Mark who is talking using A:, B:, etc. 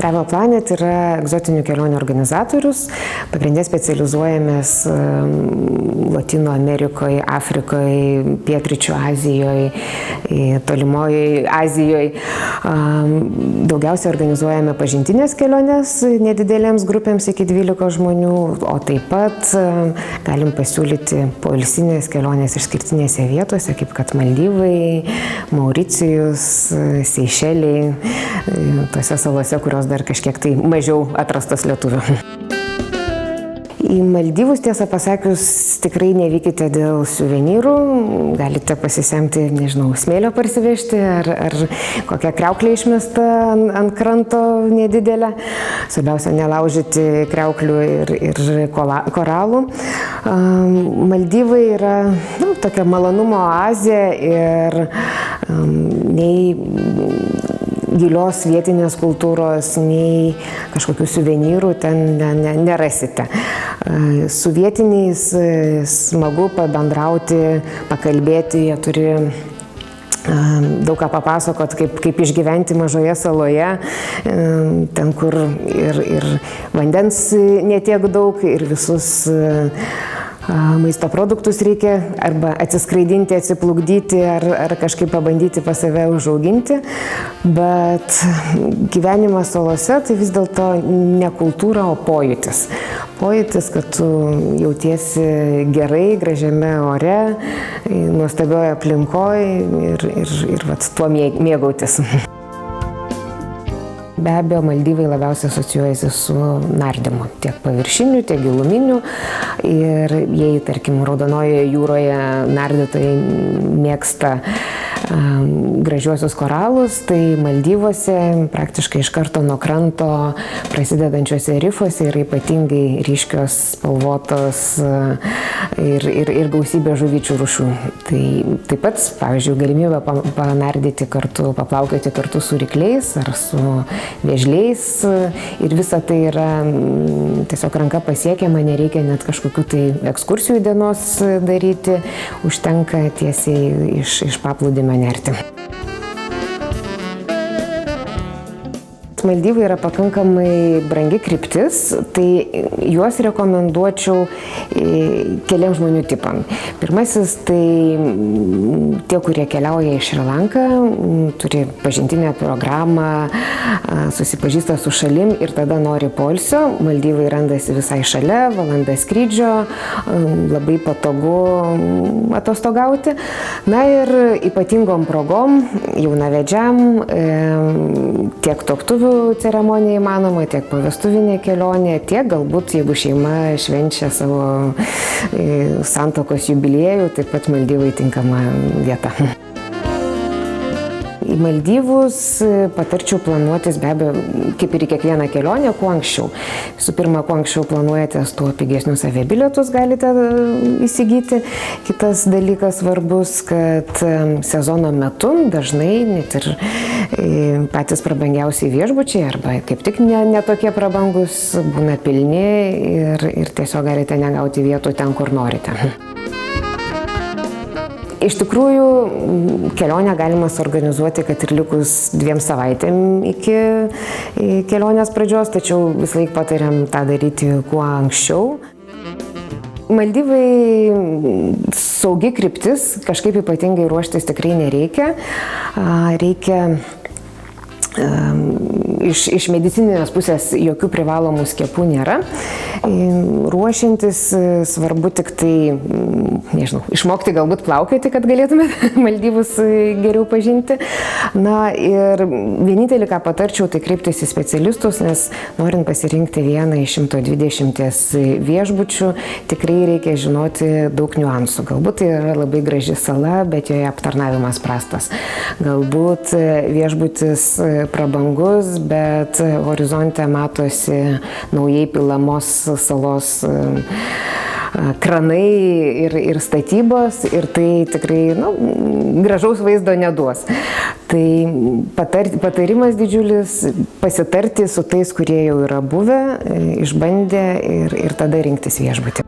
A: Travel Planet yra egzotinių kelionių organizatorius. Pagrindė specializuojamės Latino Amerikoje, Afrikoje, Pietryčių Azijoje, Tolimoje Azijoje. Daugiausiai organizuojame pažintinės keliones nedidelėms grupėms iki 12 žmonių, o taip pat galim pasiūlyti poilsinės kelionės išskirtinėse vietose, kaip kad Maldyvai, Mauricijus, Seišeliai, tose salose, kurios dar kažkiek tai mažiau atrastos lietuvių. Į Maldyvus, tiesą pasakius, tikrai nevykite dėl suvenyrų, galite pasisemti, nežinau, smėlio parsivežti ar kokią kriauklę išmestą ant kranto nedidelę. Svarbiausia, nelaužyti kriauklių ir koralų. Maldyvai yra tokia malonumo oazė ir nei gilios vietinės kultūros, nei kažkokių suvenyrų ten nerasite. Su vietiniais smagu pabendrauti, pakalbėti, jie turi daug ką papasakot, kaip išgyventi mažoje saloje, ten, kur ir vandens netiek daug, ir visus maisto produktus reikia arba atsiskraidinti, atsiplukdyti ar kažkaip pabandyti pas save užauginti. Bet gyvenimas salose tai vis dėlto ne kultūra, o pojūtis. Pojūtis, kad tu jautiesi gerai, gražiame ore, nuostabioje aplinkoje ir tuo mėgautis. Be abejo, Maldyvai labiausiai asocijuojasi su nardymu, tiek paviršiniu, tiek giluminiu. Ir jei, tarkim, Raudonojoje jūroje nardytojai mėgsta gražiuosius koralus, tai Maldyvuose praktiškai iš karto nuo kranto prasidedančiuose rifuose yra ypatingai ryškios, spalvotos ir gausybė žuvyčių rūšių. Tai taip pat, pavyzdžiui, galimybė panardyti kartu, paplaukioti kartu su rykliais ar su vėžliais, ir visa tai yra tiesiog ranka pasiekiama, nereikia net kažkokių tai ekskursijų dienos daryti, užtenka tiesiai iš paplūdimio nerti. Maldyvai yra pakankamai brangi kryptis, tai juos rekomenduočiau keliam žmonių tipam. Pirmasis tai tie, kurie keliauja į Šri Lanką, turi pažintinę programą, susipažįsta su šalim ir tada nori poilsio. Maldyvai randasi visai šalia, valanda skrydžio, labai patogu atostogauti. Na ir ypatingom progom, jaunavedžiam, tiek tuoktuvių ceremonija įmanoma, tiek povestuvinė kelionė, tiek galbūt, jeigu šeima švenčia savo santuokos jubiliejų, taip pat Maldyvai tinkama vieta. Į Maldyvus patarčiau planuotis be abejo, kaip ir į kiekvieną kelionę, kuo anksčiau. Visų pirma, kuo anksčiau planuojatės, tuo pigesnius aviabilietus galite įsigyti. Kitas dalykas svarbus, kad sezono metu dažnai net ir patys prabangiausiai viešbučiai arba kaip tik ne tokie prabangus būna pilni ir tiesiog galite negauti vietų ten, kur norite. Iš tikrųjų, kelionę galima suorganizuoti, kad ir likus 2 savaitėm iki kelionės pradžios, tačiau visą laiką patariam tą daryti kuo anksčiau. Maldyvai saugi kryptis, kažkaip ypatingai ruoštis tikrai nereikia. Reikia iš medicininės pusės jokių privalomų skiepų nėra. Ruošiantis svarbu tik tai, nežinau, išmokti galbūt plaukioti, kad galėtumėte Maldyvus geriau pažinti. Na ir vienintelį, ką patarčiau, tai kreiptis į specialistus, nes norint pasirinkti vieną iš 120 viešbučių, tikrai reikia žinoti daug niuansų. Galbūt tai yra labai graži sala, bet joje aptarnavimas prastas. Galbūt viešbutis prabangus, bet horizonte matosi naujai pilamos salos kranai ir statybos, ir tai tikrai gražaus vaizdo neduos. Tai patarimas didžiulis - pasitarti su tais, kurie jau yra buvę, išbandę ir tada rinktis viešbutį.